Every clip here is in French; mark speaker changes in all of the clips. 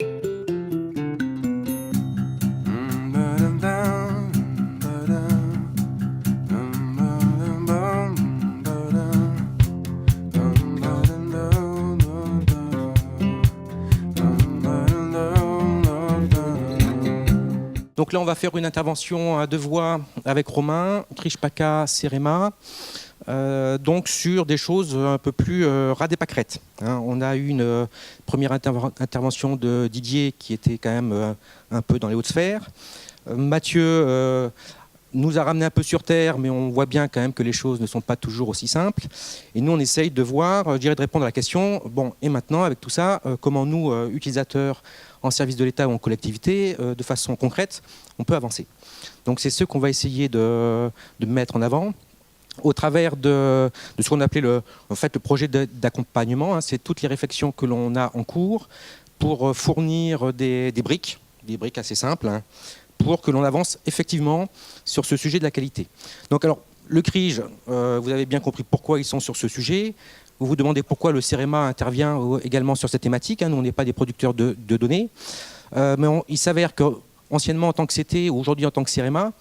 Speaker 1: Donc là, on va faire une intervention à deux voix avec Romain, Trishpaka Serema, donc sur des choses un peu plus ras des pâquerettes. Hein. On a eu une première intervention de Didier qui était quand même un peu dans les hautes sphères. Mathieu nous a ramené un peu sur Terre, mais on voit bien quand même que les choses ne sont pas toujours aussi simples. Et nous, on essaye de voir, je dirais de répondre à la question, bon, et maintenant, avec tout ça, comment nous, utilisateurs en service de l'État ou en collectivité, de façon concrète, on peut avancer. Donc c'est ce qu'on va essayer de mettre en avant au travers de ce qu'on appelait le projet d'accompagnement. Hein, c'est toutes les réflexions que l'on a en cours pour fournir des briques assez simples, hein, pour que l'on avance effectivement sur ce sujet de la qualité. Donc alors, le CRIJ, vous avez bien compris pourquoi ils sont sur ce sujet. Vous vous demandez pourquoi le CEREMA intervient également sur cette thématique. Hein. Nous, on n'est pas des producteurs de données. Mais il s'avère qu'anciennement, en tant que CT, ou aujourd'hui en tant que CEREMA,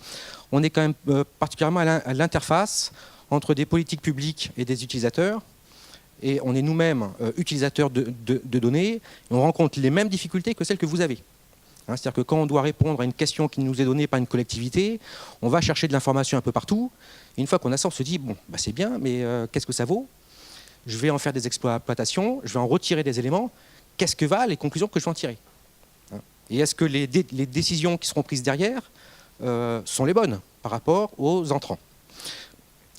Speaker 1: on est quand même particulièrement à l'interface entre des politiques publiques et des utilisateurs. Et on est nous-mêmes utilisateurs de données. Et on rencontre les mêmes difficultés que celles que vous avez. Hein, c'est-à-dire que quand on doit répondre à une question qui nous est donnée par une collectivité, on va chercher de l'information un peu partout. Et une fois qu'on a ça, on se dit, bon, bah c'est bien, mais qu'est-ce que ça vaut? Je vais en faire des exploitations, je vais en retirer des éléments. Qu'est-ce que valent les conclusions que je vais en tirer? Et est-ce que les décisions qui seront prises derrière sont les bonnes par rapport aux entrants?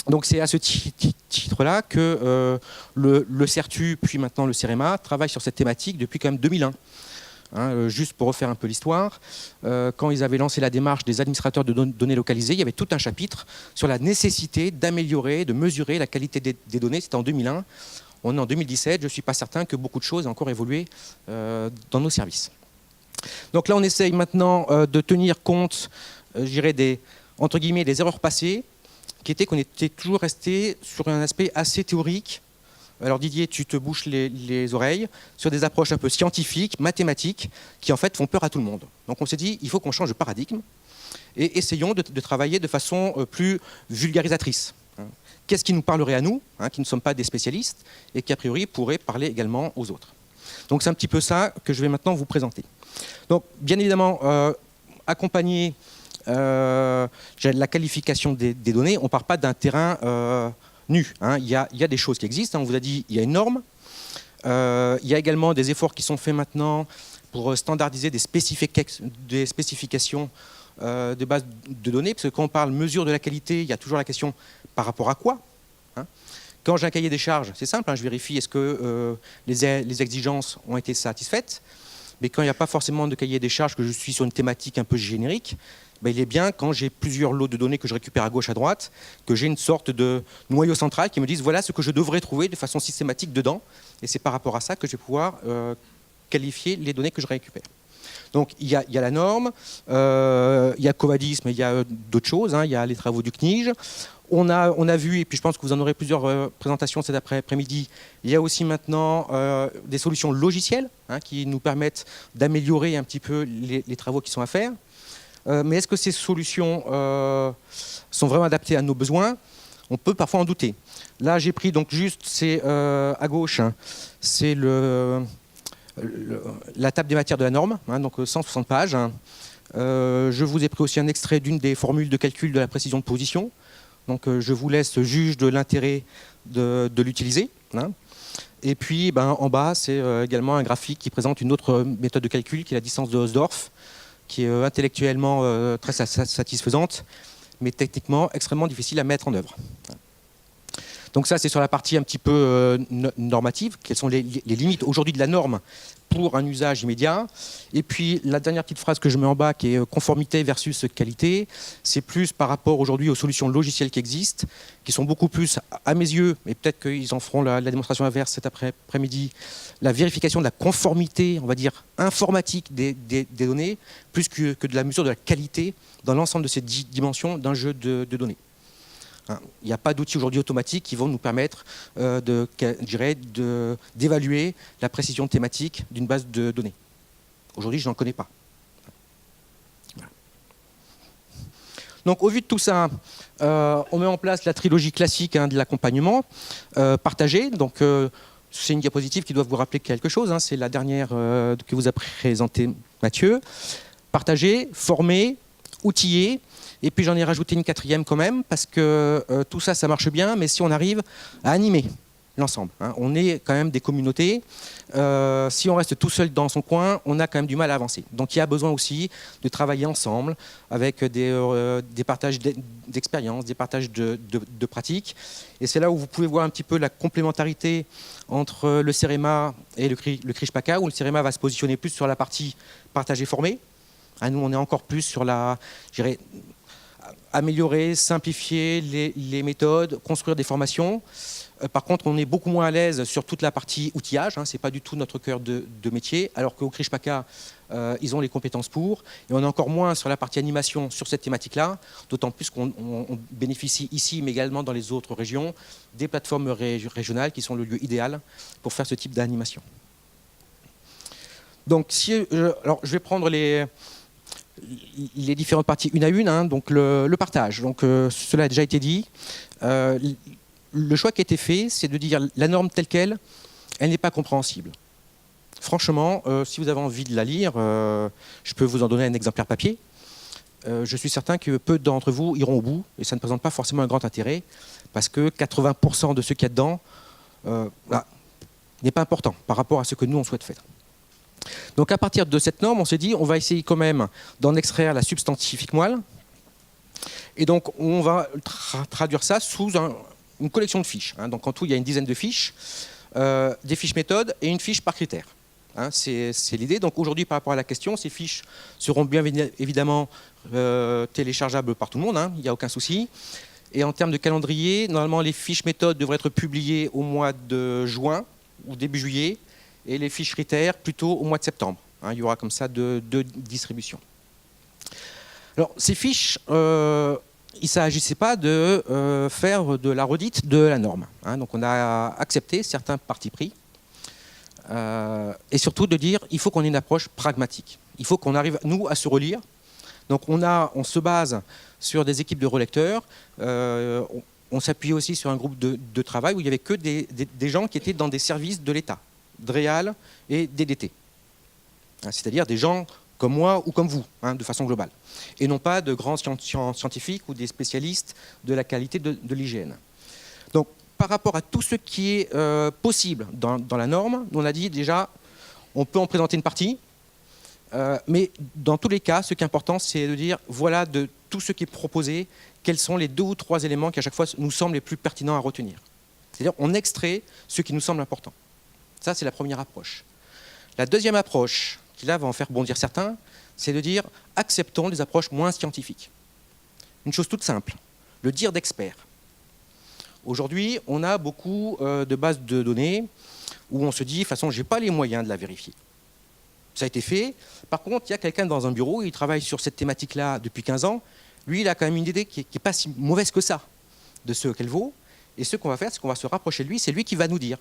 Speaker 1: Donc c'est à ce titre-là que le CERTU, puis maintenant le CEREMA, travaille sur cette thématique depuis quand même 2001. Hein, juste pour refaire un peu l'histoire, quand ils avaient lancé la démarche des administrateurs de données localisées, il y avait tout un chapitre sur la nécessité d'améliorer, de mesurer la qualité des données. C'était en 2001. On est en 2017. Je ne suis pas certain que beaucoup de choses aient encore évolué dans nos services. Donc là, on essaye maintenant de tenir compte, je dirais, entre guillemets, des erreurs passées, qui étaient qu'on était toujours resté sur un aspect assez théorique. Alors Didier, tu te bouches les oreilles sur des approches un peu scientifiques, mathématiques, qui en fait font peur à tout le monde. Donc on s'est dit, il faut qu'on change de paradigme et essayons de travailler de façon plus vulgarisatrice. Qu'est-ce qui nous parlerait à nous, hein, qui ne sommes pas des spécialistes, et qui a priori pourrait parler également aux autres. Donc c'est un petit peu ça que je vais maintenant vous présenter. Donc bien évidemment, accompagner la qualification des données, on ne part pas d'un terrain nu. Hein. Il y a des choses qui existent. Hein. On vous a dit il y a une norme. Il y a également des efforts qui sont faits maintenant pour standardiser des spécifications de bases de données. Parce que quand on parle mesure de la qualité, il y a toujours la question par rapport à quoi, hein. Quand j'ai un cahier des charges, c'est simple. Hein, je vérifie est-ce que les exigences ont été satisfaites. Mais quand il n'y a pas forcément de cahier des charges, que je suis sur une thématique un peu générique, ben il est bien quand j'ai plusieurs lots de données que je récupère à gauche, à droite, que j'ai une sorte de noyau central qui me dise voilà ce que je devrais trouver de façon systématique dedans. Et c'est par rapport à ça que je vais pouvoir qualifier les données que je récupère. Donc il y a la norme, il y a Covadis, mais il y a d'autres choses. Hein, il y a les travaux du CNIJ. On a vu, et puis je pense que vous en aurez plusieurs présentations cet après-midi, il y a aussi maintenant des solutions logicielles, hein, qui nous permettent d'améliorer un petit peu les travaux qui sont à faire. Mais est-ce que ces solutions sont vraiment adaptées à nos besoins? On peut parfois en douter. Là, j'ai pris donc juste, c'est à gauche, hein, c'est la table des matières de la norme, hein, donc 160 pages. Hein. Je vous ai pris aussi un extrait d'une des formules de calcul de la précision de position. Donc je vous laisse juge de l'intérêt de l'utiliser. Hein. Et puis en bas, c'est également un graphique qui présente une autre méthode de calcul qui est la distance de Hausdorff, qui est intellectuellement très satisfaisante, mais techniquement extrêmement difficile à mettre en œuvre. Donc ça, c'est sur la partie un petit peu normative. Quelles sont les limites aujourd'hui de la norme pour un usage immédiat? Et puis la dernière petite phrase que je mets en bas, qui est conformité versus qualité, c'est plus par rapport aujourd'hui aux solutions logicielles qui existent, qui sont beaucoup plus, à mes yeux, mais peut-être qu'ils en feront la démonstration inverse cet après-midi, la vérification de la conformité, on va dire, informatique des données, plus que de la mesure de la qualité dans l'ensemble de ces dimensions d'un jeu de données. Il n'y a pas d'outils aujourd'hui automatiques qui vont nous permettre d'évaluer la précision thématique d'une base de données. Aujourd'hui, je n'en connais pas. Voilà. Donc, au vu de tout ça, on met en place la trilogie classique de l'accompagnement partagé. Donc, c'est une diapositive qui doit vous rappeler quelque chose. C'est la dernière que vous a présentée Mathieu. Partager, former, outiller. Et puis j'en ai rajouté une quatrième quand même, parce que tout ça, ça marche bien, mais si on arrive à animer l'ensemble, on est quand même des communautés. Si on reste tout seul dans son coin, on a quand même du mal à avancer. Donc il y a besoin aussi de travailler ensemble avec des partages d'expériences, des partages de pratiques. Et c'est là où vous pouvez voir un petit peu la complémentarité entre le CEREMA et le CRIJ-PACA, où le CEREMA va se positionner plus sur la partie partagée formée. Nous, on est encore plus sur la, je dirais, améliorer, simplifier les méthodes, construire des formations. Par contre, on est beaucoup moins à l'aise sur toute la partie outillage. Ce n'est pas du tout notre cœur de métier, alors qu'au CRIJ-PACA, ils ont les compétences pour. Et on est encore moins sur la partie animation sur cette thématique-là, d'autant plus qu'on bénéficie ici, mais également dans les autres régions, des plateformes régionales qui sont le lieu idéal pour faire ce type d'animation. Donc, alors, je vais prendre les différentes parties une à une. Donc le partage, donc cela a déjà été dit. Le choix qui a été fait, c'est de dire la norme telle qu'elle, elle n'est pas compréhensible. Franchement, si vous avez envie de la lire, je peux vous en donner un exemplaire papier. Je suis certain que peu d'entre vous iront au bout, et ça ne présente pas forcément un grand intérêt, parce que 80% de ce qu'il y a dedans n'est pas important par rapport à ce que nous, on souhaite faire. Donc à partir de cette norme, on s'est dit on va essayer quand même d'en extraire la substantifique moelle. Et donc on va traduire ça sous une collection de fiches. Donc en tout, il y a une dizaine de fiches, des fiches méthodes et une fiche par critère. C'est l'idée. Donc aujourd'hui, par rapport à la question, ces fiches seront bien évidemment téléchargeables par tout le monde, il n'y a aucun souci. Et en termes de calendrier, normalement les fiches méthodes devraient être publiées au mois de juin ou début juillet, et les fiches critères plutôt au mois de septembre. Il y aura comme ça deux distributions. Alors, ces fiches, il ne s'agissait pas de faire de la redite de la norme. Donc, on a accepté certains partis pris. Et surtout de dire il faut qu'on ait une approche pragmatique. Il faut qu'on arrive, nous, à se relire. Donc, on se base sur des équipes de relecteurs. On s'appuie aussi sur un groupe de travail où il n'y avait que des gens qui étaient dans des services de l'État. DREAL et DDT. C'est-à-dire des gens comme moi ou comme vous, de façon globale. Et non pas de grands scientifiques ou des spécialistes de la qualité de l'hygiène. Donc, par rapport à tout ce qui est possible dans la norme, on a dit déjà, on peut en présenter une partie, mais dans tous les cas, ce qui est important, c'est de dire, voilà, de tout ce qui est proposé, quels sont les 2 ou 3 éléments qui, à chaque fois, nous semblent les plus pertinents à retenir. C'est-à-dire, on extrait ce qui nous semble important. Ça, c'est la première approche. La deuxième approche, qui là va en faire bondir certains, c'est de dire acceptons les approches moins scientifiques. Une chose toute simple, le dire d'expert. Aujourd'hui, on a beaucoup de bases de données où on se dit, de toute façon, je n'ai pas les moyens de la vérifier. Ça a été fait. Par contre, il y a quelqu'un dans un bureau, il travaille sur cette thématique-là depuis 15 ans. Lui, il a quand même une idée qui n'est pas si mauvaise que ça de ce qu'elle vaut. Et ce qu'on va faire, c'est qu'on va se rapprocher de lui, c'est lui qui va nous dire.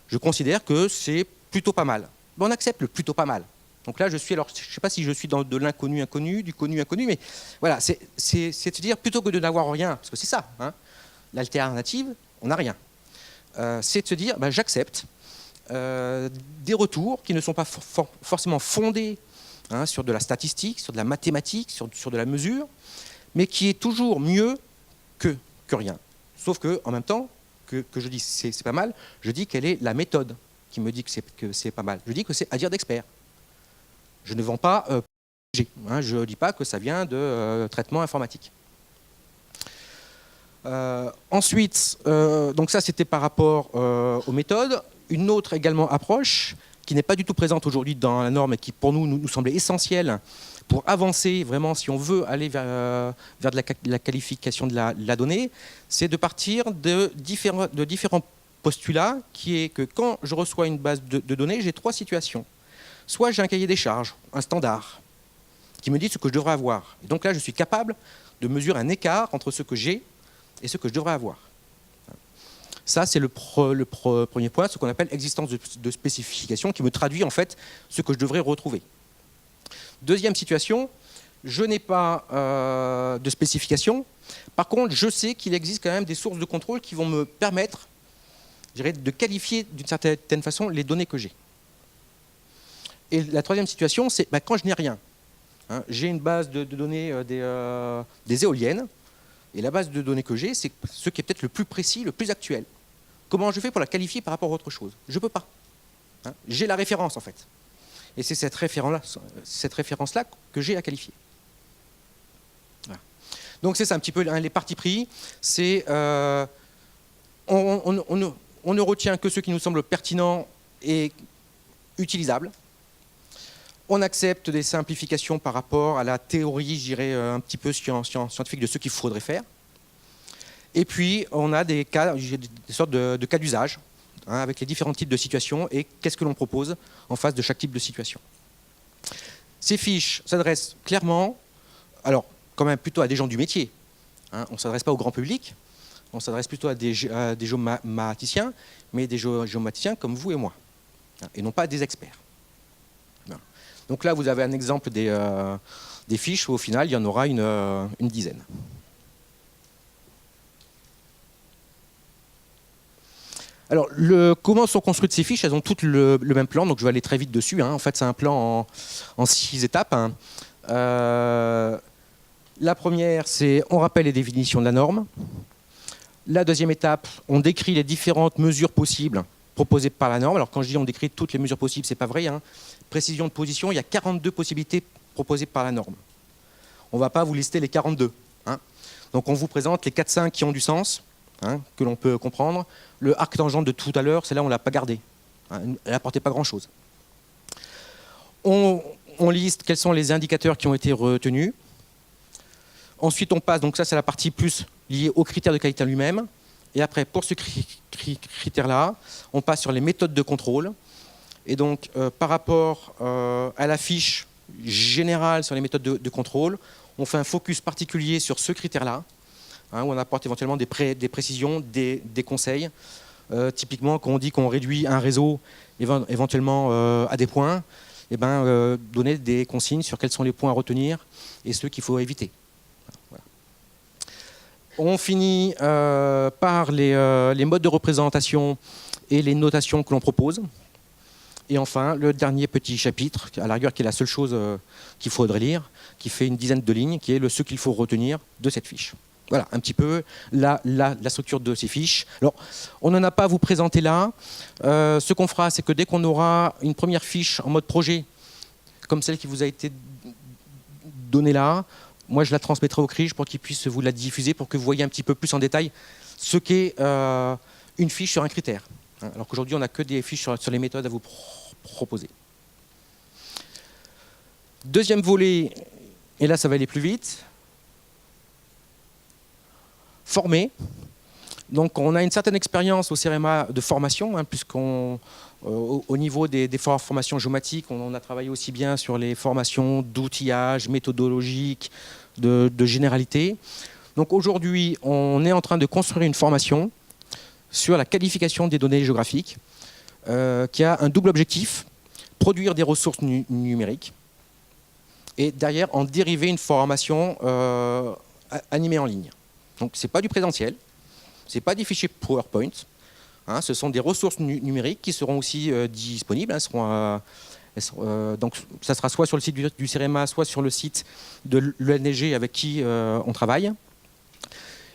Speaker 1: Je considère que c'est plutôt pas mal. On accepte le plutôt pas mal. Donc là, je ne sais pas si je suis dans de l'inconnu inconnu, du connu inconnu, mais voilà, c'est de dire, plutôt que de n'avoir rien, parce que c'est ça, l'alternative, on n'a rien. C'est de se dire, j'accepte des retours qui ne sont pas forcément fondés sur de la statistique, sur de la mathématique, sur de la mesure, mais qui est toujours mieux que rien. Sauf qu'en même temps, que je dis c'est pas mal, je dis quelle est la méthode qui me dit que c'est pas mal. Je dis que c'est à dire d'expert. Je ne vends pas je ne dis pas que ça vient de traitement informatique. Ensuite, donc ça c'était par rapport aux méthodes. Une autre également approche qui n'est pas du tout présente aujourd'hui dans la norme et qui pour nous semblait essentielle pour avancer vraiment si on veut aller vers de la qualification de la donnée, c'est de partir de différents postulats qui est que quand je reçois une base de données, j'ai 3 situations. Soit j'ai un cahier des charges, un standard, qui me dit ce que je devrais avoir. Et donc là, je suis capable de mesurer un écart entre ce que j'ai et ce que je devrais avoir. Ça, c'est le premier point, ce qu'on appelle existence de spécification, qui me traduit en fait ce que je devrais retrouver. Deuxième situation, je n'ai pas de spécification. Par contre, je sais qu'il existe quand même des sources de contrôle qui vont me permettre, je dirais, de qualifier d'une certaine façon les données que j'ai. Et la troisième situation, c'est quand je n'ai rien. Hein, j'ai une base de données des éoliennes, et la base de données que j'ai, c'est ce qui est peut-être le plus précis, le plus actuel. Comment je fais pour la qualifier par rapport à autre chose? Je ne peux pas. Hein, j'ai la référence, en fait. Et c'est cette référence-là que j'ai à qualifier. Voilà. Donc c'est ça un petit peu les partis pris. C'est on ne retient que ce qui nous semble pertinent et utilisable. On accepte des simplifications par rapport à la théorie, je dirais, un petit peu scientifique de ce qu'il faudrait faire. Et puis, on a des sortes de cas d'usage, hein, avec les différents types de situations et qu'est-ce que l'on propose en face de chaque type de situation. Ces fiches s'adressent clairement, alors quand même plutôt à des gens du métier. Hein, on ne s'adresse pas au grand public, on s'adresse plutôt à des géomaticiens, mais des géomaticiens comme vous et moi, hein, et non pas des experts. Voilà. Donc là, vous avez un exemple des fiches où au final, il y en aura une dizaine. Alors, comment sont construites ces fiches? Elles ont toutes le même plan, donc je vais aller très vite dessus. Hein. En fait, c'est un plan en 6 étapes. Hein. La première, c'est on rappelle les définitions de la norme. La deuxième étape, on décrit les différentes mesures possibles proposées par la norme. Alors, quand je dis on décrit toutes les mesures possibles, c'est pas vrai. Hein. Précision de position, il y a 42 possibilités proposées par la norme. On ne va pas vous lister les 42. Hein. Donc, on vous présente les 4-5 qui ont du sens. Hein, que l'on peut comprendre. Le arc tangente de tout à l'heure, celle-là, on ne l'a pas gardé. Hein, elle n'apportait pas grand-chose. On liste quels sont les indicateurs qui ont été retenus. Ensuite, on passe, donc ça, c'est la partie plus liée aux critères de qualité lui-même. Et après, pour ce critère-là, on passe sur les méthodes de contrôle. Et donc, par rapport à la fiche générale sur les méthodes de contrôle, on fait un focus particulier sur ce critère-là. Hein, où on apporte éventuellement des précisions, des conseils. Typiquement, quand on dit qu'on réduit un réseau éventuellement à des points, eh ben, donner des consignes sur quels sont les points à retenir et ceux qu'il faut éviter. Voilà. On finit par les modes de représentation et les notations que l'on propose. Et enfin, le dernier petit chapitre, à la rigueur qui est la seule chose qu'il faudrait lire, qui fait une dizaine de lignes, qui est ce qu'il faut retenir de cette fiche. Voilà, un petit peu la structure de ces fiches. Alors, on n'en a pas à vous présenter là. Ce qu'on fera, c'est que dès qu'on aura une première fiche en mode projet, comme celle qui vous a été donnée là, moi je la transmettrai au CRIJ pour qu'il puisse vous la diffuser, pour que vous voyez un petit peu plus en détail ce qu'est une fiche sur un critère. Alors qu'aujourd'hui, on n'a que des fiches sur les méthodes à vous proposer. Deuxième volet, et là ça va aller plus vite. Formé. Donc on a une certaine expérience au CEREMA de formation, hein, puisqu'au niveau des formations géomatiques, on a travaillé aussi bien sur les formations d'outillage, méthodologique, de généralité. Donc aujourd'hui, on est en train de construire une formation sur la qualification des données géographiques, qui a un double objectif, produire des ressources numériques, et derrière en dériver une formation animée en ligne. Donc ce n'est pas du présentiel, ce n'est pas des fichiers PowerPoint, hein, ce sont des ressources numériques qui seront aussi disponibles. Hein, donc ça sera soit sur le site du CEREMA, soit sur le site de l'ENG avec qui on travaille.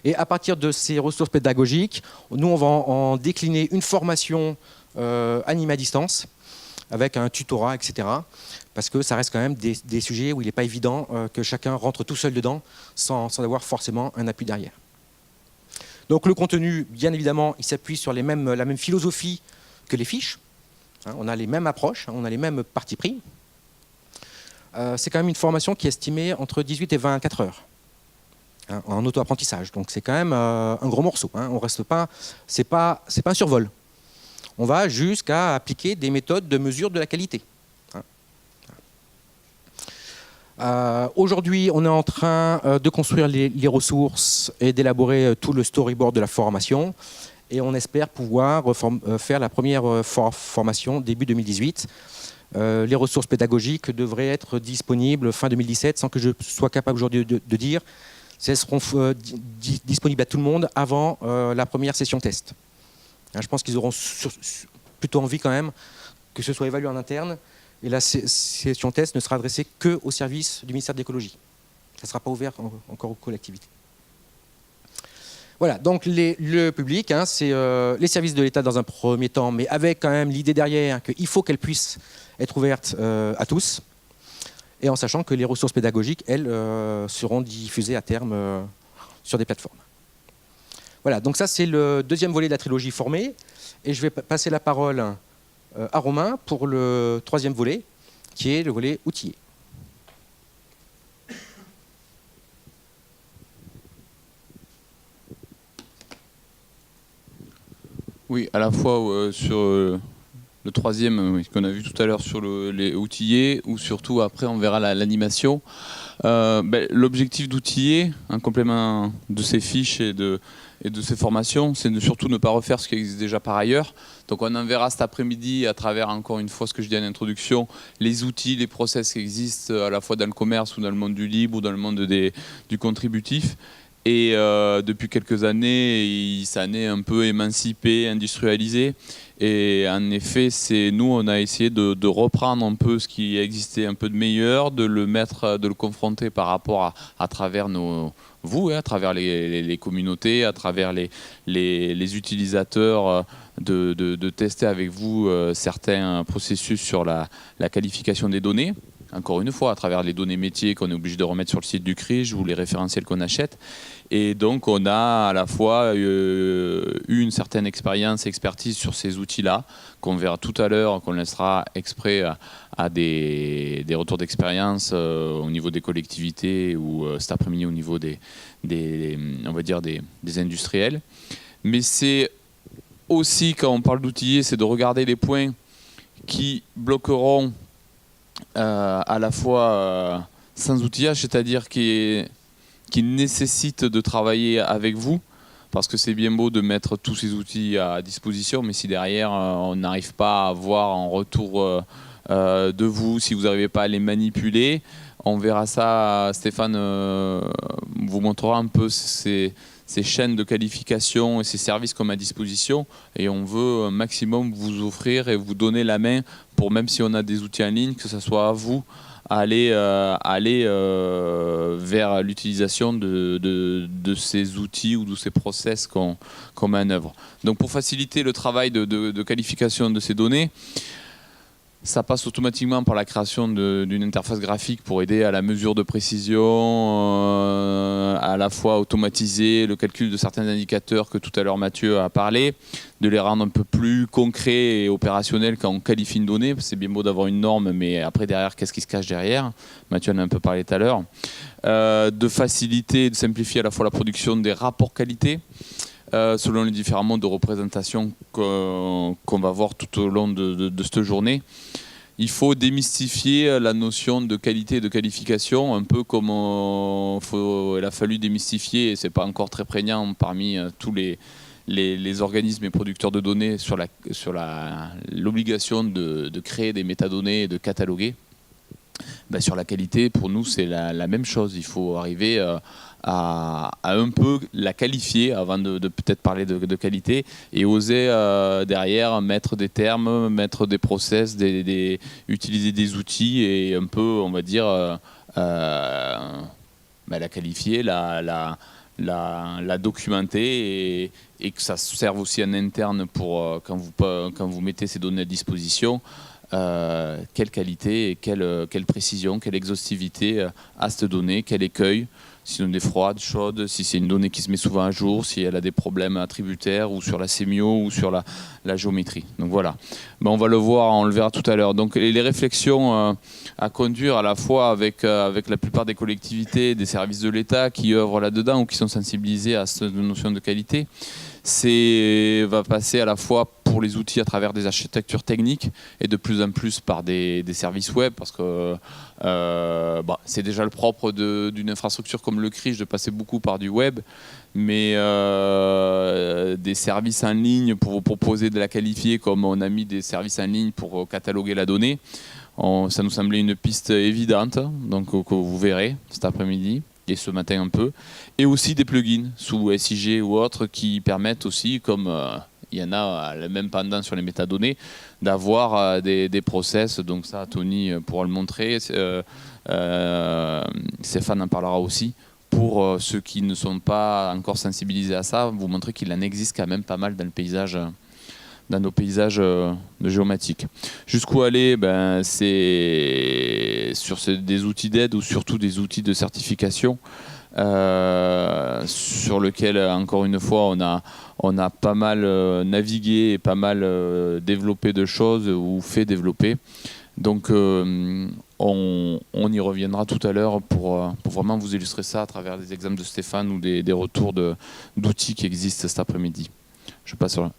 Speaker 1: Et à partir de ces ressources pédagogiques, nous on va en décliner une formation animée à distance, avec un tutorat, etc. Parce que ça reste quand même des sujets où il n'est pas évident que chacun rentre tout seul dedans sans avoir forcément un appui derrière. Donc le contenu, bien évidemment, il s'appuie sur la même philosophie que les fiches. Hein, on a les mêmes approches, on a les mêmes partis pris. C'est quand même une formation qui est estimée entre 18 et 24 heures hein, en auto-apprentissage. Donc c'est quand même un gros morceau. Hein, on reste pas, c'est pas un survol. On va jusqu'à appliquer des méthodes de mesure de la qualité. Aujourd'hui, on est en train de construire les ressources et d'élaborer tout le storyboard de la formation. Et on espère pouvoir faire la première formation début 2018. les ressources pédagogiques devraient être disponibles fin 2017, sans que je sois capable aujourd'hui de dire si elles seront disponibles à tout le monde avant la première session test. Je pense qu'ils auront plutôt envie quand même que ce soit évalué en interne, et la session test ne sera adressée qu'au service du ministère de l'écologie. Ça ne sera pas ouvert encore aux collectivités. Voilà, donc le public, c'est les services de l'État dans un premier temps, mais avec quand même l'idée derrière qu'il faut qu'elles puissent être ouvertes à tous, et en sachant que les ressources pédagogiques, elles, seront diffusées à terme sur des plateformes. Voilà, donc ça c'est le deuxième volet de la trilogie formée, et je vais passer la parole à Romain pour le troisième volet, qui est le volet outillé.
Speaker 2: Oui, à la fois sur le troisième qu'on a vu tout à l'heure sur les outillés, ou surtout après on verra l'animation. L'objectif d'outiller, un complément de ces fiches et de ces formations, c'est de surtout ne pas refaire ce qui existe déjà par ailleurs. Donc on en verra cet après-midi à travers, encore une fois, ce que je dis en introduction, les outils, les process qui existent à la fois dans le commerce ou dans le monde du libre ou dans le monde du contributif. Et depuis quelques années, il s'en est un peu émancipé, industrialisé. Et en effet, nous, on a essayé de reprendre un peu ce qui existait un peu de meilleur, de le confronter par rapport à travers à travers les communautés, à travers les utilisateurs, de tester avec vous certains processus sur la qualification des données. Encore une fois, à travers les données métiers qu'on est obligé de remettre sur le site du CRIJ ou les référentiels qu'on achète. Et donc, on a à la fois eu une certaine expertise sur ces outils-là, qu'on verra tout à l'heure, qu'on laissera exprès à des retours d'expérience au niveau des collectivités ou cet après-midi au niveau on va dire des industriels. Mais c'est aussi, quand on parle d'outiller, c'est de regarder les points qui bloqueront à la fois sans outillage, c'est-à-dire qui nécessite de travailler avec vous, parce que c'est bien beau de mettre tous ces outils à disposition, mais si derrière on n'arrive pas à avoir en retour de vous, si vous n'arrivez pas à les manipuler, on verra ça, Stéphane vous montrera un peu ces chaînes de qualification et ces services qu'on met à disposition, et on veut un maximum vous offrir et vous donner la main pour, même si on a des outils en ligne, que ce soit à vous aller vers l'utilisation de ces outils ou de ces process qu'on met en œuvre. Donc pour faciliter le travail de qualification de ces données, ça passe automatiquement par la création d'une interface graphique pour aider à la mesure de précision, à la fois automatiser le calcul de certains indicateurs que tout à l'heure Mathieu a parlé, de les rendre un peu plus concrets et opérationnels quand on qualifie une donnée. C'est bien beau d'avoir une norme, mais après derrière, qu'est-ce qui se cache derrière? Mathieu en a un peu parlé tout à l'heure. De faciliter, de simplifier à la fois la production des rapports qualité, selon les différents modes de représentation qu'on va voir tout au long de cette journée. Il faut démystifier la notion de qualité et de qualification, un peu comme il a fallu démystifier, et ce n'est pas encore très prégnant parmi tous les organismes et producteurs de données sur l'obligation de créer des métadonnées et de cataloguer. Sur la qualité, pour nous, c'est la même chose. Il faut arriver à un peu la qualifier avant de peut-être parler de qualité, et oser derrière mettre des termes, mettre des process, utiliser des outils et un peu, on va dire, la qualifier, la documenter, et que ça serve aussi en interne pour quand vous mettez ces données à disposition. Quelle qualité et quelle précision, quelle exhaustivité a cette donnée, quel écueil, si c'est une donnée froide, chaude, si c'est une donnée qui se met souvent à jour, si elle a des problèmes attributaires ou sur la sémio ou sur la géométrie. Donc voilà, on va le voir, on le verra tout à l'heure. Donc les réflexions à conduire à la fois avec la plupart des collectivités, des services de l'État qui œuvrent là-dedans ou qui sont sensibilisés à cette notion de qualité, va passer à la fois pour les outils à travers des architectures techniques et de plus en plus par des services web, parce que c'est déjà le propre d'une infrastructure comme le CRIJ de passer beaucoup par du web, mais des services en ligne pour vous proposer de la qualifier, comme on a mis des services en ligne pour cataloguer la donnée. Ça nous semblait une piste évidente, donc que vous verrez cet après-midi et ce matin un peu. Et aussi des plugins sous SIG ou autres qui permettent aussi, comme il y en a le même pendant sur les métadonnées, d'avoir des process. Donc ça, Tony pourra le montrer. Stéphane en parlera aussi. Pour ceux qui ne sont pas encore sensibilisés à ça, vous montrer qu'il en existe quand même pas mal dans le paysage, dans nos paysages de géomatiques. Jusqu'où aller, c'est sur des outils d'aide ou surtout des outils de certification sur lesquels, encore une fois, on a pas mal navigué et pas mal développé de choses ou fait développer. Donc on y reviendra tout à l'heure pour vraiment vous illustrer ça à travers des exemples de Stéphane ou des retours d'outils qui existent cet après-midi. Je passe sur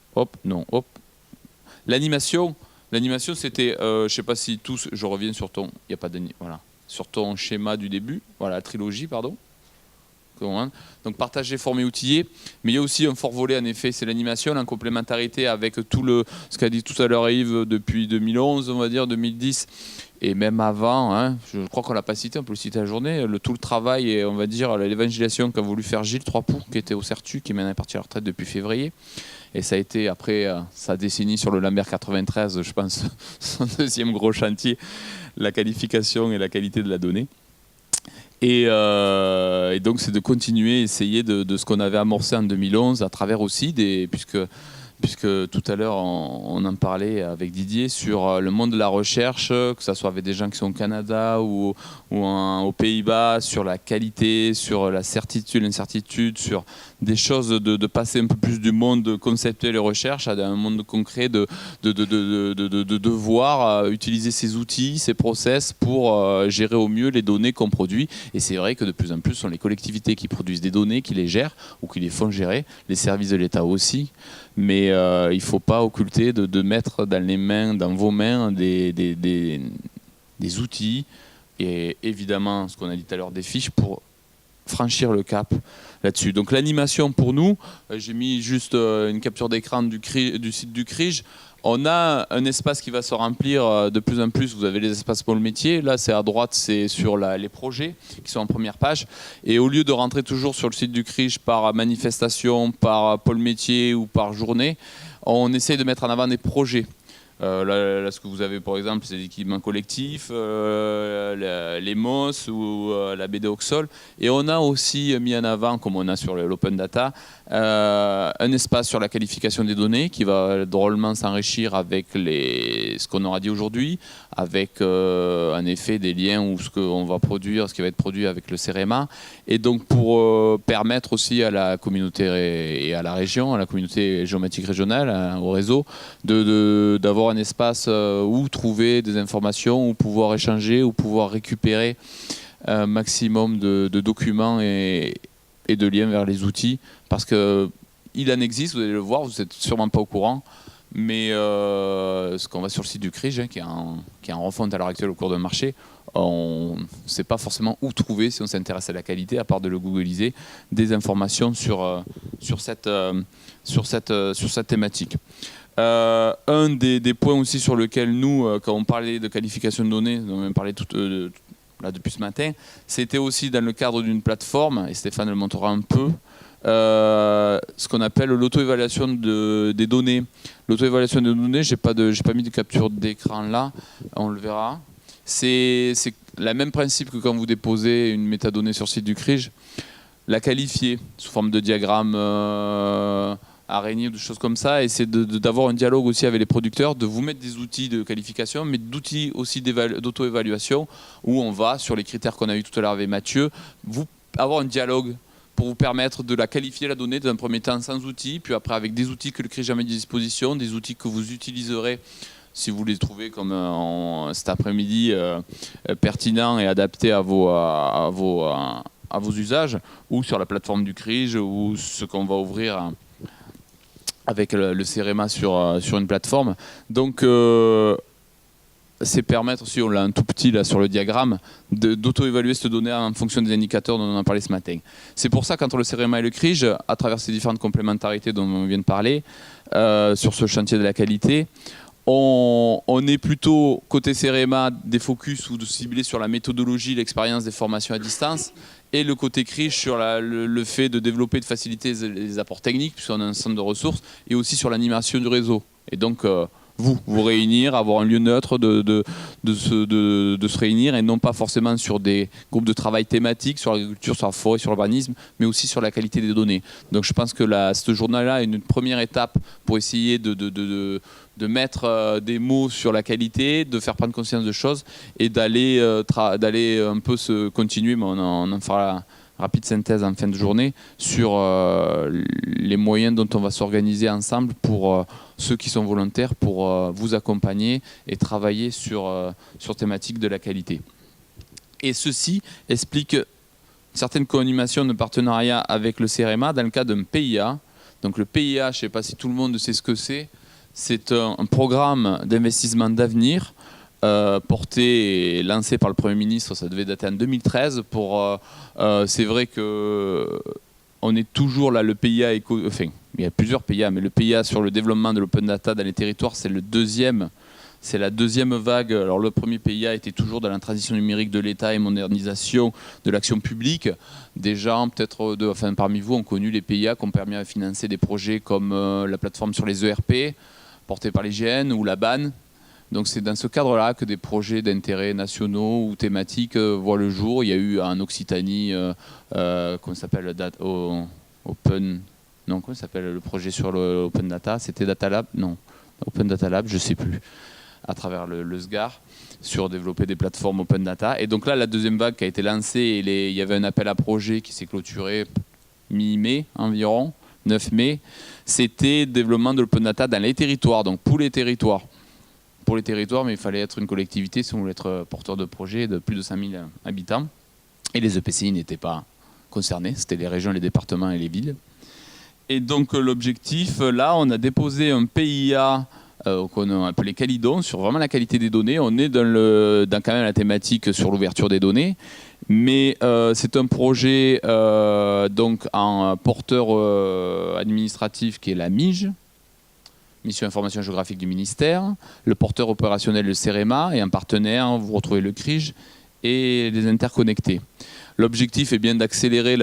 Speaker 2: l'animation. L'animation, c'était, je ne sais pas si tous, je reviens sur ton, il y a pas voilà, sur ton schéma du début, voilà, la trilogie, pardon. Donc partager, former, outiller, mais il y a aussi un fort volet en effet, c'est l'animation, en complémentarité avec ce qu'a dit tout à l'heure Yves depuis 2011, on va dire 2010, et même avant, hein, je crois qu'on l'a pas cité, on peut le citer à la journée, tout le travail et on va dire l'évangélisation qu'a voulu faire Gilles Troispoux, qui était au CERTU, qui est maintenant parti à la retraite depuis février, et ça a été après sa décennie sur le Lambert 93, je pense, son deuxième gros chantier, la qualification et la qualité de la donnée. Et donc c'est de continuer, essayer de ce qu'on avait amorcé en 2011 à travers aussi puisque tout à l'heure on en parlait avec Didier sur le monde de la recherche, que ce soit avec des gens qui sont au Canada ou aux Pays-Bas, sur la qualité, sur la certitude, l'incertitude, sur des choses de passer un peu plus du monde conceptuel et recherche à un monde concret, de devoir utiliser ces outils, ces process pour gérer au mieux les données qu'on produit. Et c'est vrai que de plus en plus, ce sont les collectivités qui produisent des données, qui les gèrent ou qui les font gérer, les services de l'État aussi. Mais il ne faut pas occulter de mettre dans vos mains des outils et évidemment, ce qu'on a dit tout à l'heure, des fiches pour franchir le cap là-dessus. Donc l'animation pour nous, j'ai mis juste une capture d'écran du site du CRIJ. On a un espace qui va se remplir de plus en plus. Vous avez les espaces pour le métier. Là, c'est à droite, c'est sur les projets qui sont en première page. Et au lieu de rentrer toujours sur le site du CRIJ par manifestation, par pôle métier ou par journée, on essaye de mettre en avant des projets. Là, ce que vous avez, par exemple, c'est l'équipement collectif, les MOS ou la BD Oxol. Et on a aussi mis en avant, comme on a sur l'Open Data, un espace sur la qualification des données qui va drôlement s'enrichir avec ce qu'on aura dit aujourd'hui, avec en effet des liens ou ce qu'on va produire, ce qui va être produit avec le CEREMA. Et donc pour permettre aussi à la communauté et à la région, à la communauté géomatique régionale, au réseau, d'avoir un espace où trouver des informations, où pouvoir échanger, où pouvoir récupérer un maximum de documents et de liens vers les outils, parce qu'il en existe, vous allez le voir, vous n'êtes sûrement pas au courant, mais ce qu'on va sur le site du CRIJ, qui est en refonte à l'heure actuelle au cours d'un marché, on ne sait pas forcément où trouver, si on s'intéresse à la qualité, à part de le googliser, des informations sur cette thématique. Un des points aussi sur lequel nous, quand on parlait de qualification de données, on en parlait là depuis ce matin, c'était aussi dans le cadre d'une plateforme, et Stéphane le montrera un peu, ce qu'on appelle l'auto-évaluation des données. L'auto-évaluation des données, j'ai pas mis de capture d'écran là, on le verra. C'est le même principe que quand vous déposez une métadonnée sur le site du CRIJ, la qualifier sous forme de diagramme araignée ou des choses comme ça, et c'est d'avoir un dialogue aussi avec les producteurs, de vous mettre des outils de qualification, mais d'outils aussi d'auto-évaluation, où on va, sur les critères qu'on a eu tout à l'heure avec Mathieu, avoir un dialogue pour vous permettre de la qualifier, la donnée, d'un premier temps sans outils, puis après avec des outils que le CRIJ a mis à disposition, des outils que vous utiliserez si vous les trouvez comme cet après-midi pertinents et adaptés à vos usages, ou sur la plateforme du CRIJ, ou ce qu'on va ouvrir avec le CEREMA sur une plateforme. Donc c'est permettre aussi, on l'a un tout petit là sur le diagramme, d'auto-évaluer cette donnée en fonction des indicateurs dont on a parlé ce matin. C'est pour ça qu'entre le CEREMA et le CRIJ, à travers ces différentes complémentarités dont on vient de parler, sur ce chantier de la qualité, On est plutôt, côté CEREMA, des focus ou de cibler sur la méthodologie, l'expérience des formations à distance, et le côté CRIJ sur le fait de développer, de faciliter les apports techniques, puisqu'on a un centre de ressources, et aussi sur l'animation du réseau. Et donc, vous réunir, avoir un lieu neutre de se réunir, et non pas forcément sur des groupes de travail thématiques, sur l'agriculture, sur la forêt, sur l'urbanisme, mais aussi sur la qualité des données. Donc je pense que ce journal-là est une première étape pour essayer de mettre des mots sur la qualité, de faire prendre conscience de choses, et d'aller un peu se continuer, mais on en fera rapide synthèse en fin de journée sur les moyens dont on va s'organiser ensemble pour ceux qui sont volontaires, pour vous accompagner et travailler sur thématiques de la qualité. Et ceci explique certaines co-animations de partenariat avec le CEREMA dans le cadre d'un PIA. Donc le PIA, je ne sais pas si tout le monde sait ce que c'est un programme d'investissement d'avenir porté et lancé par le Premier ministre, ça devait dater en 2013. C'est vrai que on est toujours là, le PIA, enfin, il y a plusieurs PIA, mais le PIA sur le développement de l'open data dans les territoires, c'est la deuxième vague. Alors le premier PIA était toujours dans la transition numérique de l'État et modernisation de l'action publique. Des gens, peut-être parmi vous, ont connu les PIA qui ont permis de financer des projets comme la plateforme sur les ERP, portée par l'IGN, ou la BAN. Donc c'est dans ce cadre-là que des projets d'intérêt nationaux ou thématiques voient le jour. Il y a eu en Occitanie, comment s'appelle, Open, non, comment s'appelle le projet sur l'Open Data, c'était Data Lab, non, Open Data Lab, je ne sais plus, à travers le SGAR, sur développer des plateformes Open Data. Et donc là, la deuxième vague qui a été lancée, il y avait un appel à projet qui s'est clôturé mi-mai environ, 9 mai, c'était développement de l'Open Data dans les territoires, donc pour les territoires. Pour les territoires, mais il fallait être une collectivité si on voulait être porteur de projet de plus de 100 000 habitants. Et les EPCI n'étaient pas concernés, c'était les régions, les départements et les villes. Et donc l'objectif, là, on a déposé un PIA qu'on a appelé Calidon sur vraiment la qualité des données. On est dans quand même la thématique sur l'ouverture des données, mais c'est un projet donc en porteur administratif qui est la MIGE, Mission Information Géographique du ministère, le porteur opérationnel le CEREMA, et un partenaire, vous retrouvez le CRIJ et les interconnectés. L'objectif est bien d'accélérer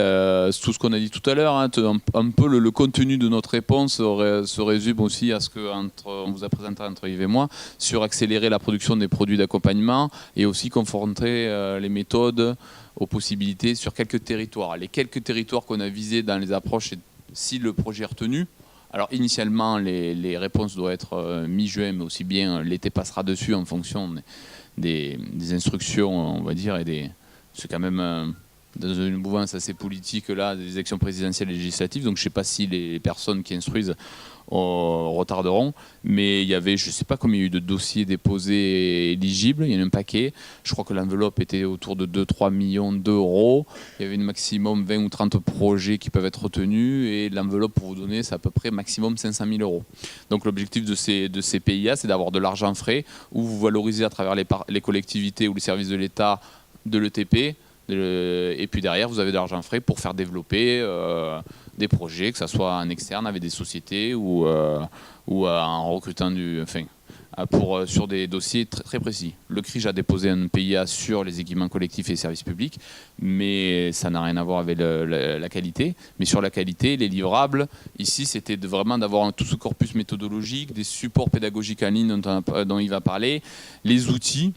Speaker 2: tout ce qu'on a dit tout à l'heure, hein, un peu le contenu de notre réponse se résume aussi à ce qu'on vous a présenté entre Yves et moi, sur accélérer la production des produits d'accompagnement et aussi confronter les méthodes aux possibilités sur quelques territoires. Les quelques territoires qu'on a visés dans les approches, si le projet est retenu. Alors initialement, les réponses doivent être mi-juin, mais aussi bien l'été passera dessus en fonction des instructions, on va dire, c'est quand même dans une mouvance assez politique là, des élections présidentielles et législatives, donc je ne sais pas si les personnes qui instruisent retarderont, mais il y avait, je ne sais pas combien il y a eu de dossiers déposés éligibles, il y en a un paquet, je crois que l'enveloppe était autour de 2-3 millions d'euros, il y avait un maximum 20 ou 30 projets qui peuvent être retenus, et l'enveloppe, pour vous donner, c'est à peu près maximum 500 000 euros. Donc l'objectif de ces PIA, c'est d'avoir de l'argent frais, où vous valorisez à travers les collectivités ou les services de l'État de l'ETP, et puis derrière, vous avez de l'argent frais pour faire développer des projets, que ce soit en externe avec des sociétés ou en recrutant sur des dossiers très, très précis. Le CRIJ a déposé un PIA sur les équipements collectifs et services publics, mais ça n'a rien à voir avec la qualité. Mais sur la qualité, les livrables, ici, c'était vraiment d'avoir tout ce corpus méthodologique, des supports pédagogiques en ligne dont il va parler, les outils.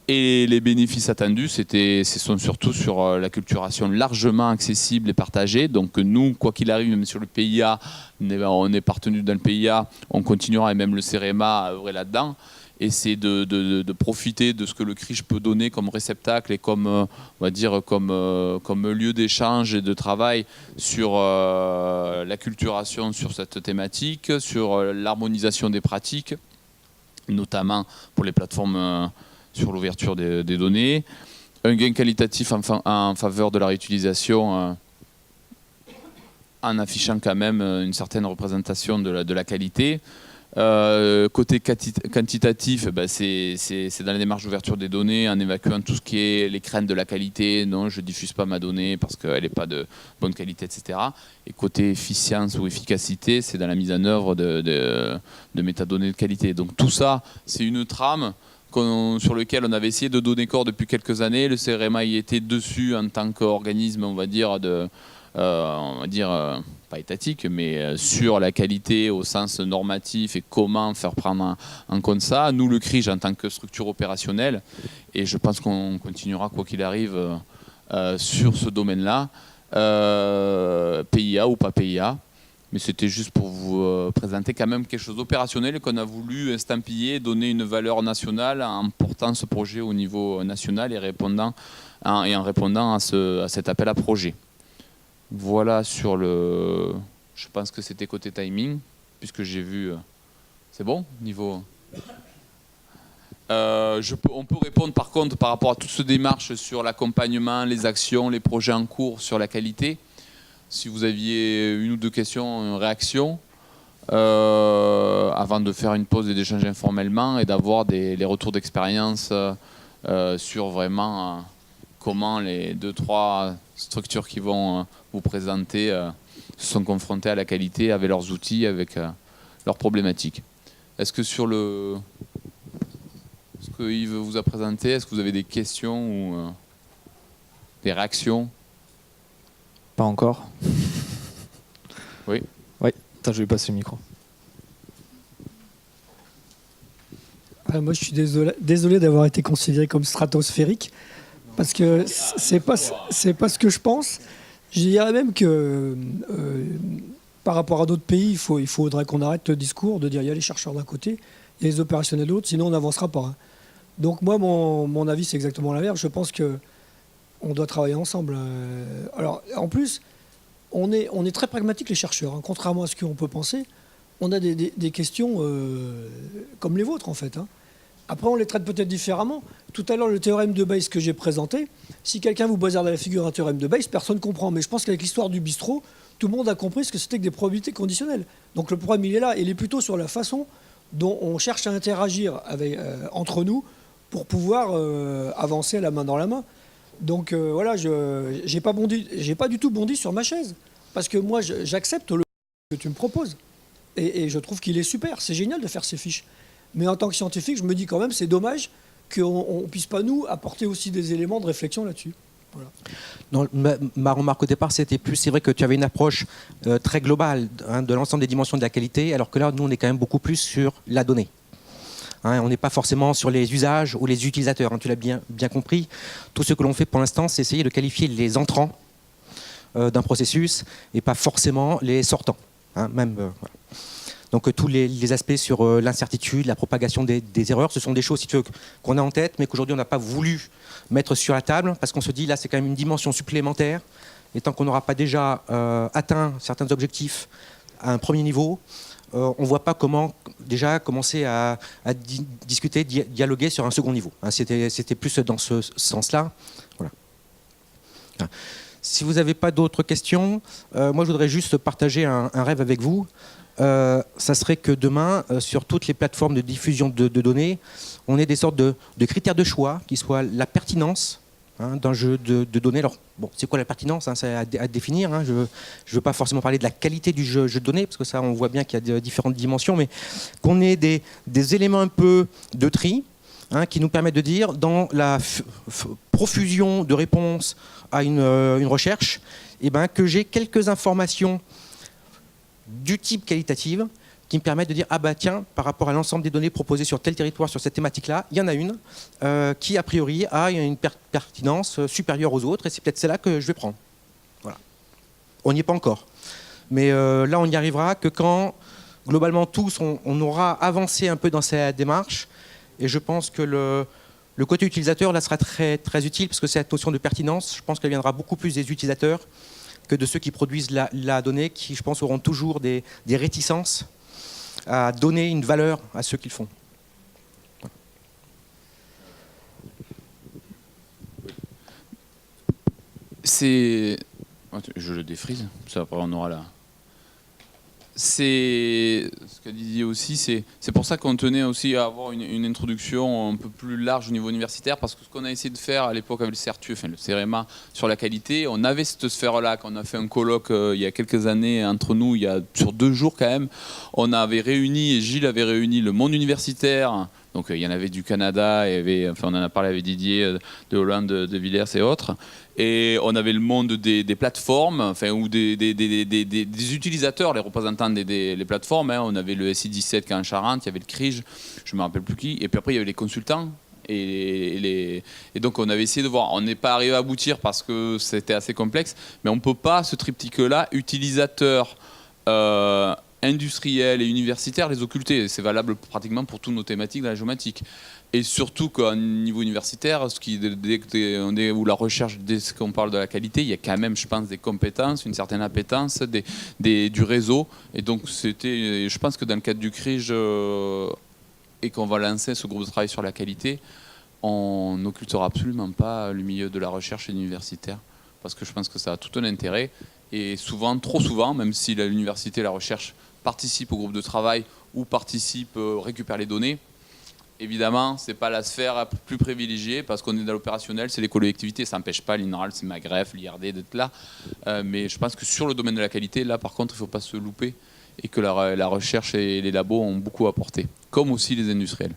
Speaker 2: Et les bénéfices attendus, ce sont surtout sur l'acculturation largement accessible et partagée. Donc nous, quoi qu'il arrive, même sur le PIA, on est partenaire dans le PIA, on continuera, et même le CEREMA à œuvrer là-dedans. Et c'est de profiter de ce que le CRIJ peut donner comme réceptacle et comme, on va dire, comme lieu d'échange et de travail sur l'acculturation sur cette thématique, sur l'harmonisation des pratiques, notamment pour les plateformes sur l'ouverture des données, un gain qualitatif en faveur de la réutilisation en affichant quand même une certaine représentation de la qualité, Côté quantitatif, c'est dans la démarche d'ouverture des données, en évacuant tout ce qui est les craintes de la qualité. Non, je ne diffuse pas ma donnée parce qu'elle n'est pas de bonne qualité, etc. Et côté efficience ou efficacité, c'est dans la mise en œuvre de métadonnées de qualité. Donc tout ça, c'est une trame sur lequel on avait essayé de donner corps depuis quelques années. Le CRMA y était dessus en tant qu'organisme, on va dire, pas étatique, mais sur la qualité au sens normatif et comment faire prendre en compte ça. Nous, le CRIJ, en tant que structure opérationnelle, et je pense qu'on continuera, quoi qu'il arrive, sur ce domaine-là, PIA ou pas PIA. Mais c'était juste pour vous présenter quand même quelque chose d'opérationnel qu'on a voulu estampiller, donner une valeur nationale en portant ce projet au niveau national et en répondant à cet appel à projet. Voilà sur le... Je pense que c'était côté timing, puisque j'ai vu... C'est bon niveau... on peut répondre par contre par rapport à toute cette démarche sur l'accompagnement, les actions, les projets en cours sur la qualité. Si vous aviez une ou deux questions, une réaction, avant de faire une pause et d'échanger informellement et d'avoir les retours d'expérience sur vraiment comment les 2-3 structures qui vont vous présenter se sont confrontées à la qualité avec leurs outils, avec leurs problématiques. Est-ce que sur ce que Yves vous a présenté, est-ce que vous avez des questions ou des réactions?
Speaker 3: Pas encore.
Speaker 2: Oui.
Speaker 3: Oui. Attends, je vais passer le micro.
Speaker 4: Moi, je suis désolé d'avoir été considéré comme stratosphérique, parce que c'est pas ce que je pense. Je dirais même que par rapport à d'autres pays, il faudrait qu'on arrête le discours de dire il y a les chercheurs d'un côté, il y a les opérationnels de l'autre, sinon on n'avancera pas. Hein. Donc moi, mon avis, c'est exactement l'inverse. Je pense qu'on doit travailler ensemble. Alors, en plus, on est très pragmatiques, les chercheurs. Hein. Contrairement à ce qu'on peut penser, on a des questions comme les vôtres, en fait. Hein. Après, on les traite peut-être différemment. Tout à l'heure, le théorème de Bayes que j'ai présenté, si quelqu'un vous bazarde à la figure un théorème de Bayes, personne ne comprend. Mais je pense qu'avec l'histoire du bistrot, tout le monde a compris ce que c'était que des probabilités conditionnelles. Donc le problème, il est là. Il est plutôt sur la façon dont on cherche à interagir entre nous pour pouvoir avancer la main dans la main. Donc voilà, je n'ai pas du tout bondi sur ma chaise. Parce que moi, j'accepte le que tu me proposes. Et je trouve qu'il est super. C'est génial de faire ces fiches. Mais en tant que scientifique, je me dis quand même, c'est dommage qu'on ne puisse pas, nous, apporter aussi des éléments de réflexion là-dessus. Voilà.
Speaker 1: Non, ma remarque au départ, c'était plus, c'est vrai que tu avais une approche très globale de l'ensemble des dimensions de la qualité, alors que là, nous, on est quand même beaucoup plus sur la donnée. On n'est pas forcément sur les usages ou les utilisateurs, tu l'as bien compris. Tout ce que l'on fait pour l'instant, c'est essayer de qualifier les entrants d'un processus et pas forcément les sortants. Voilà. Donc tous les aspects sur l'incertitude, la propagation des erreurs, ce sont des choses, si tu veux, qu'on a en tête, mais qu'aujourd'hui on n'a pas voulu mettre sur la table, parce qu'on se dit là c'est quand même une dimension supplémentaire, et tant qu'on n'aura pas déjà atteint certains objectifs à un premier niveau, on ne voit pas comment déjà commencer à discuter, dialoguer sur un second niveau. C'était plus dans ce sens-là. Voilà. Si vous n'avez pas d'autres questions, moi je voudrais juste partager un rêve avec vous. Ça serait que demain, sur toutes les plateformes de diffusion de données, on ait des sortes de critères de choix qui soient la pertinence d'un jeu de données. Alors, bon, c'est quoi la pertinence, c'est à définir. Je ne veux pas forcément parler de la qualité du jeu de données, parce que ça, on voit bien qu'il y a différentes dimensions, mais qu'on ait des éléments un peu de tri qui nous permettent de dire, dans la profusion de réponses à une recherche, que j'ai quelques informations du type qualitative qui me permettent de dire tiens, par rapport à l'ensemble des données proposées sur tel territoire, sur cette thématique-là, il y en a une qui a priori a une pertinence supérieure aux autres et c'est peut-être celle-là que je vais prendre. Voilà. On n'y est pas encore. Mais là, on n'y arrivera que quand, globalement, tous, on aura avancé un peu dans cette démarche et je pense que le côté utilisateur là sera très, très utile parce que cette notion de pertinence, je pense qu'elle viendra beaucoup plus des utilisateurs que de ceux qui produisent la donnée, qui, je pense, auront toujours des réticences à donner une valeur à ce qu'ils font.
Speaker 2: Je le défrise, ça après on aura là. c'est ce qu'a Didier aussi, c'est pour ça qu'on tenait aussi à avoir une introduction un peu plus large au niveau universitaire, parce que ce qu'on a essayé de faire à l'époque avec le CERTU, enfin le CEREMA, sur la qualité, on avait cette sphère-là, quand on a fait un colloque il y a quelques années entre nous, sur 2 jours quand même, on avait réuni, et Gilles avait réuni le monde universitaire. Donc il y en avait du Canada, on en a parlé avec Didier de Hollande, de Villers et autres. Et on avait le monde des plateformes, ou des utilisateurs, les représentants des plateformes. On avait le SI17 qui est en Charente, il y avait le CRIJ, je ne me rappelle plus qui. Et puis après, il y avait les consultants. Et donc on avait essayé de voir. On n'est pas arrivé à aboutir parce que c'était assez complexe. Mais on ne peut pas, ce triptyque-là, utilisateur, industriels et universitaires, les occulter. C'est valable pratiquement pour toutes nos thématiques de la géomatique. Et surtout qu'au niveau universitaire, ou la recherche, dès qu'on parle de la qualité, il y a quand même, je pense, des compétences, une certaine appétence, du réseau. Et donc, je pense que dans le cadre du CRIJ, et qu'on va lancer ce groupe de travail sur la qualité, on n'occultera absolument pas le milieu de la recherche et universitaire. Parce que je pense que ça a tout un intérêt. Et souvent, trop souvent, même si l'université et la recherche participent au groupe de travail ou récupèrent les données, évidemment, ce n'est pas la sphère plus privilégiée parce qu'on est dans l'opérationnel, c'est les collectivités. Ça n'empêche pas l'INRAL, c'est Magref, l'IRD d'être là. Mais je pense que sur le domaine de la qualité, là, par contre, il ne faut pas se louper et que la recherche et les labos ont beaucoup apporté, comme aussi les industriels.